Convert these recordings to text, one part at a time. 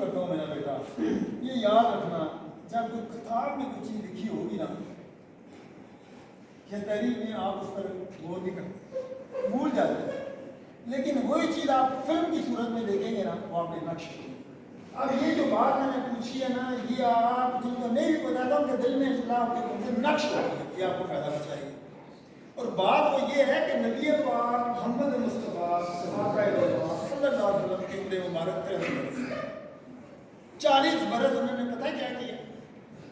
کرتا ہوں میرا بیٹا، یہ یاد رکھنا جب کوئی کتاب میں کوئی چیز لکھی ہوگی نا، یہ تحریر میں آپ اس پر غور نہیں کرتے، بھول جاتے ہیں، لیکن وہی چیز آپ فلم کی صورت میں دیکھیں گے نا، وہ آپ کے نقش ہوگی۔ اب یہ جو بات میں نے پوچھی ہے نا، یہ آپ جن کو نہیں بھی بتاتا ہوں کہ دل میں اللہ کے نقش ہوگی، یہ آپ کو فائدہ بچائے گی۔ اور بات وہ یہ ہے کہ نبی پاک محمد مصطفیٰ صلی اللہ علیہ وسلم کی عمر مبارک 40 برس انہوں نے پتہ کیا کیا؟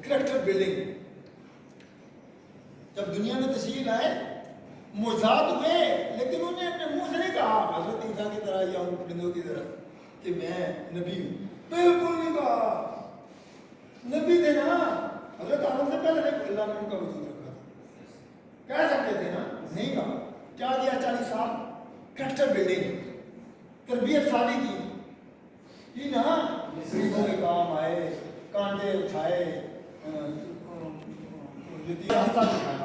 Character building. جب دنیا میں تشریف لائے معجزات ہوئے، لیکن انہوں نے اپنے منہ سے نہیں کہا حضرت عیسیٰ کی طرح یا ان پرندوں کی طرح کہ میں نبی ہوں، بالکل نہیں کہا۔ نبی تھے نا، حضرت آدم سے پہلے اللہ نے ان کا وجود رکھا تھا، کہہ سکتے تھے نا، نہیں کہا۔ کیا دیا 40 سال؟ کریکٹر بلڈنگ، تربیت سالی کی، یہ نا مصریوں کے کام آئے، کانٹے اٹھائے،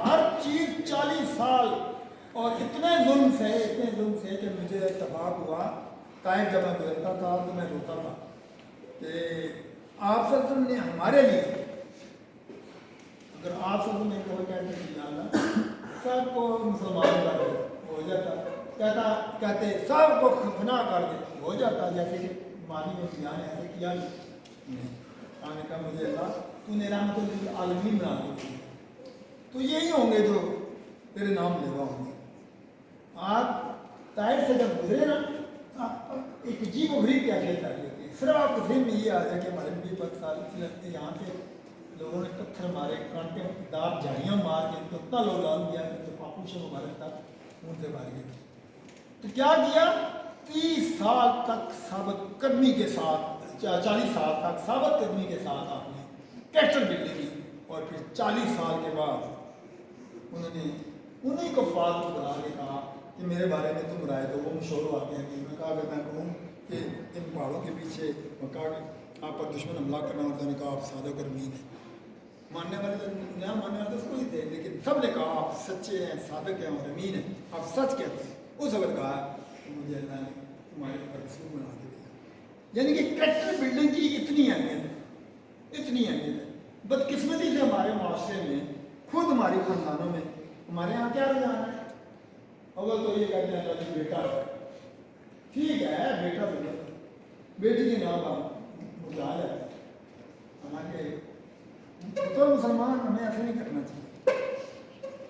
ہر چیز 40 سال، اور اتنے ظلم سے کہ مجھے اتفاق ہوا، قائد جب میں گزرتا تھا تو میں روتا تھا کہ آپ صلی اللہ علیہ وسلم نے ہمارے لیے، اگر آپ صلی اللہ علیہ وسلم نے کہتے ہیں سب کو مسلمان کر دے ہو جاتا، کہتے سب کو خفنا کر دے ہو جاتا، جیسے کہ ماضی میں بیان ایسے کیا نہیں، آنے کا مجھے اللہ تو نے رحمت للعالمین بنا دی، تو یہی ہوں گے جو تیرے نام لے ہوں گے۔ آپ طائف سے جب گزرے نا، ایک عجیب و غریب کیفیت آئی ہوتی ہے، صرف آپ کو ذہن میں یہ آ جائے کہ ہمارے نبی پاک صلی اللہ علیہ وسلم یہاں سے لوگوں نے پتھر مارے، کانٹے دار جھاڑیاں مار کے اتنا لوگ ڈال دیا کہ پاپوش مبارک تک ان سے مار گئے۔ تو کیا کیا؟ 30 سال تک ثابت قدمی کے ساتھ، 40 سال تک ثابت قدمی کے ساتھ آپ نے کریکٹر بلڈنگ کی، اور پھر 40 سال کے بعد انہوں نے انہیں کو فالتو بنا کے کہا کہ میرے بارے میں تم رائے دو۔ وہ مشہور واقعہ ہے کہ میں کہا کہ میں کہوں کہ ان پہاڑوں کے پیچھے کہا کہ آپ پر دشمن حملہ کرنا ہوتا ہے، کہا آپ صادق اور امین ہیں، ماننے والے تو نیا ماننے والے تو کوئی تھے، لیکن سب نے کہا آپ سچے ہیں، صادق ہیں اور امین ہیں، آپ سچ کہتے ہیں۔ اس وقت کہا کہ مجھے اللہ نے تمہارے اوپر رسول بنا کے دیا۔ یعنی کہ کریکٹر بلڈنگ کی اتنی اہمیت ہے، اتنی اہمیت ہے۔ بدقسمتی سے ہمارے معاشرے میں، خود ہماری خاندانوں میں، ہمارے یہاں کیا رجحان ہے؟ اول تو یہ کہتے ہیں کہ بیٹا ہے، ٹھیک ہے بیٹا تو بیٹی کے نام پر مجھا جاتا ہے، حالانکہ تو مسلمان ہمیں ایسے نہیں کرنا چاہیے،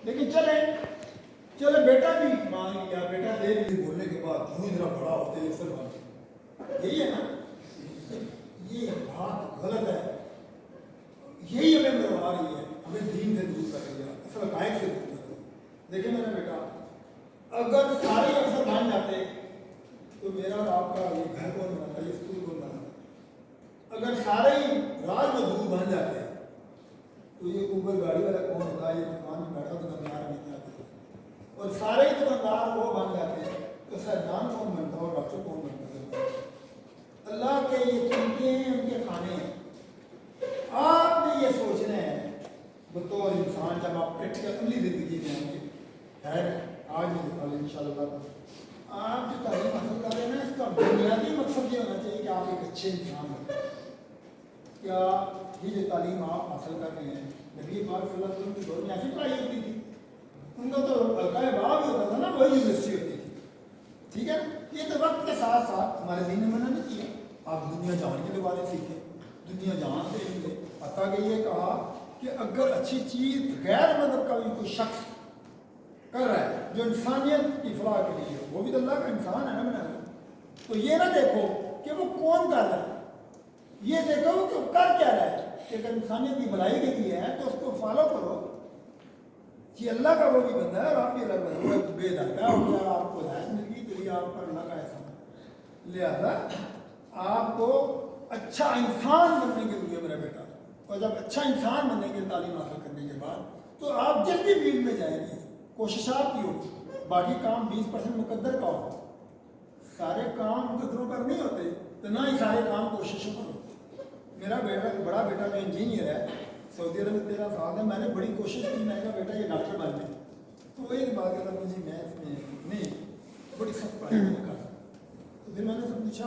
لیکن چلے بیٹا بھی مان لیا، بیٹا دے بھی بولنے کے بعد جو ادھر بڑا ہوتے ہیں سر بات یہی ہے نا، یہ بات غلط ہے، یہی ہمیں مروا رہی ہے، ہمیں دین سے دور کر رہی ہے، اصل قائد سے دور کر رہی ہے۔ دیکھیں میرا بیٹا، اگر سارے افسر بن جاتے تو میرا اور آپ کا یہ گھر کون بناتا، یہ اسکول کون بناتا؟ اگر سارے ہی راج مزدور بن جاتے تو یہ اوبر گاڑی والا کون ہوتا، یہ دکان میں بیٹھا دکاندار بن جاتے، اور سارے ہی دکاندار وہ بن جاتے تو سردان کون بنتا اور ڈاکٹر کون بنتا؟ اللہ کے یہ چنتے ہیں، ان کے کھانے ہیں۔ آپ نے یہ سوچنا ہے بطور انسان، جب آپ پریکٹیکل عملی زندگی میں آئیں گے، ہے آج ہی کل ان شاء اللہ آپ جو تعلیم حاصل کر رہے ہیں نا، اس کا بنیادی مقصد یہ ہونا چاہیے کہ آپ ایک اچھے انسان ہوں۔ کیا یہ جو تعلیم آپ حاصل کر رہے ہیں، نبی پاک صلی اللہ علیہ وسلم کی دور میں ایسی پڑھائی ہوتی تھی؟ ان کا تو حلقہ باب ہی ہوتا تھا نا، وہی یونیورسٹی ہوتی تھی، ٹھیک ہے نا؟ یہ تو وقت کے ساتھ ساتھ ہمارے دین نے منع نہیں کیا، آپ دنیا جہان کے بارے سیکھیں، دنیا جہان سے علم لیں، حتیٰ کہ یہ کہا کہ اگر اچھی چیز غیر مذہب کا بھی کوئی شخص کر رہا ہے جو انسانیت کی فلاح کے لیے، وہ بھی تو اللہ کا انسان ہے نا بنا، تو یہ نہ دیکھو کہ وہ کون کر رہا ہے، یہ دیکھو کہ وہ کر کیا رہا ہے، کہ اگر انسانیت کی بھلائی کے لیے ہے تو اس کو فالو کرو، یہ اللہ کا وہ بھی بندہ ہے اور آپ بھی اللہ کا وہ بے داغا ہو گیا، آپ کو ہدایت مل گئی تو یہ آپ پر اللہ کا احسان ہے۔ لہٰذا آپ کو اچھا انسان بننے کے لیے میرا بیٹا، اور جب اچھا انسان بننے کے تعلیم حاصل کرنے کے بعد تو آپ جس بھی فیلڈ میں جائیں گے، کوشش آپ کی ہوگی، باقی کام 20% مقدر کا ہوگا، سارے کام مقدروں پر نہیں ہوتے، تو نہ ہی سارے کام کوششوں پر ہوتے۔ میرا بیٹا بڑا بیٹا جو انجینئر ہے، سعودی عرب میں 13 سال ہے، میں نے بڑی کوشش کی، میں نے کہا بیٹا یہ ڈاکٹر بن جائے، تو وہی بات کہتا مجھے میتھ میں نہیں، بڑی سخت پڑھائی نہیں کر سکتا۔ تو پھر میں نے سے پوچھا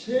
6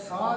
7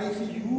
ICU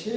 6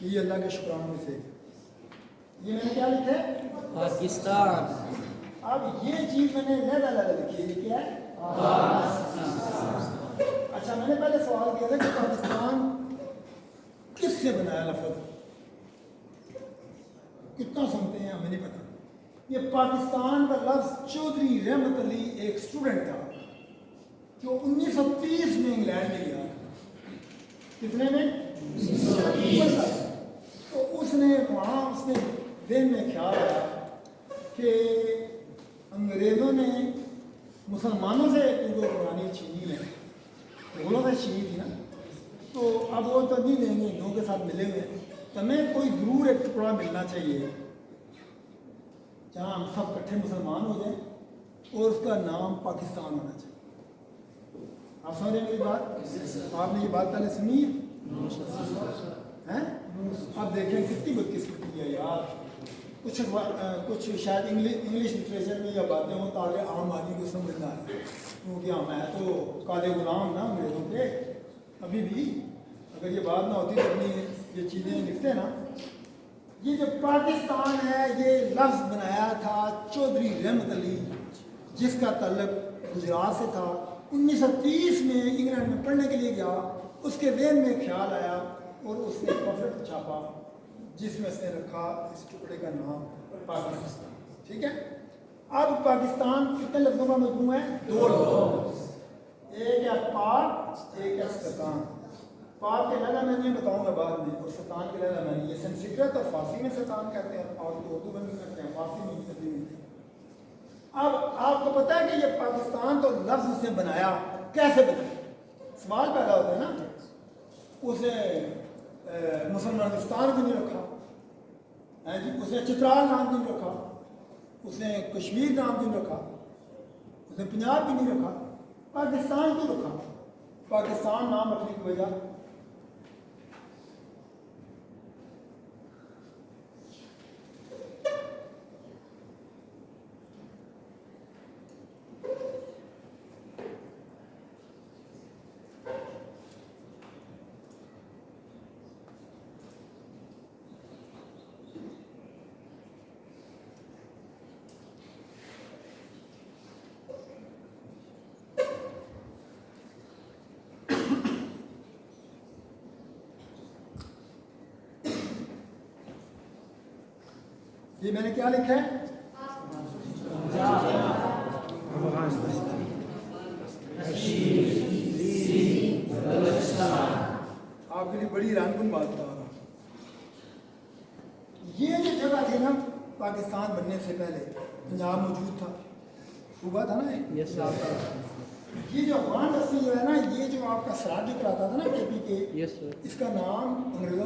یہ اللہ کے شکرانوں میں سے یہ میں نے کیا لکھا ہے پاکستان. اب یہ چیز میں نے علیحدہ علیحدہ لکھی ہے یہ کیا ہے اچھا میں نے پہلے سوال کیا تھا کہ پاکستان کس سے بنایا لفظ کتنا سنتے ہیں ہمیں نہیں پتا یہ پاکستان کا لفظ چودھری رحمت علی ایک اسٹوڈنٹ تھا جو 1930 میں انگلینڈ میں گیا کتنے میں تو اس نے وہاں اس نے ذہن میں خیال آیا کہ انگریزوں نے مسلمانوں سے جو قرآن چھینی ہے مغلوں سے چھینی تھی نا تو اب وہ تو نہیں دیں گے ہندوؤں کے ساتھ ملے ہوئے تو ہمیں کوئی ضرور ایک ٹکڑا ملنا چاہیے جہاں ہم سب کٹھے مسلمان ہو جائیں اور اس کا نام پاکستان ہونا چاہیے آپ سمجھ رہے ہیں میری بات آپ نے یہ بات پہلے سنی ہے آپ دیکھیں کتنی بدقسمتی ہے یار کچھ شاید انگلش لٹریچر میں یہ باتیں ہوں تاکہ عام آدمی کو سمجھ نہ آئے کیونکہ ہم ہیں تو کالے غلام نا انگریزوں کے ابھی بھی اگر یہ بات نہ ہوتی تو اپنی یہ چیزیں لکھتے نا یہ جو پاکستان ہے یہ لفظ بنایا تھا چودھری رحمت علی جس کا تعلق گجرات سے تھا 1930 میں انگلینڈ میں پڑھنے کے لیے گیا اس کے ذہن میں خیال آیا اور اس نے پمفلٹ چھاپا جس میں اس نے رکھا اس ٹکڑے کا نام پاکستان ٹھیک ہے اب پاکستان کتنے لفظوں کا مجموعہ ہے دو لفظ ایک ہے پاک ایک ہے ستان پاک کے لہجہ میں نہیں بتاؤں گا بعد میں اور ستان کے لہجہ میں نہیں یہ سنسکرت اور فارسی میں ستان کہتے ہیں اور اردو میں بھی کہتے ہیں فارسی میں بھی کہتے ہیں اب آپ کو پتا ہے کہ یہ پاکستان تو لفظ اس نے بنایا کیسے بنایا سوال پیدا ہوتا ہے نا اسے مسلمانستان بھی نہیں رکھا اس نے چترال نام بھی نہیں رکھا اس نے کشمیر نام بھی نہیں رکھا اس نے پنجاب بھی نہیں رکھا پاکستان کیوں رکھا پاکستان نام رکھنے کی وجہ یہ میں نے کیا لکھا ہے آپ کے لیے بڑی رنگن بات بتا رہا ہوں یہ جو جگہ تھی نا پاکستان بننے سے پہلے پنجاب موجود تھا صوبہ تھا نا یہ جو افغان بستی جو ہے نا یہ جو آپ کا سراج جو کراتا تھا نا کے پی کے اس کا نام انگریزوں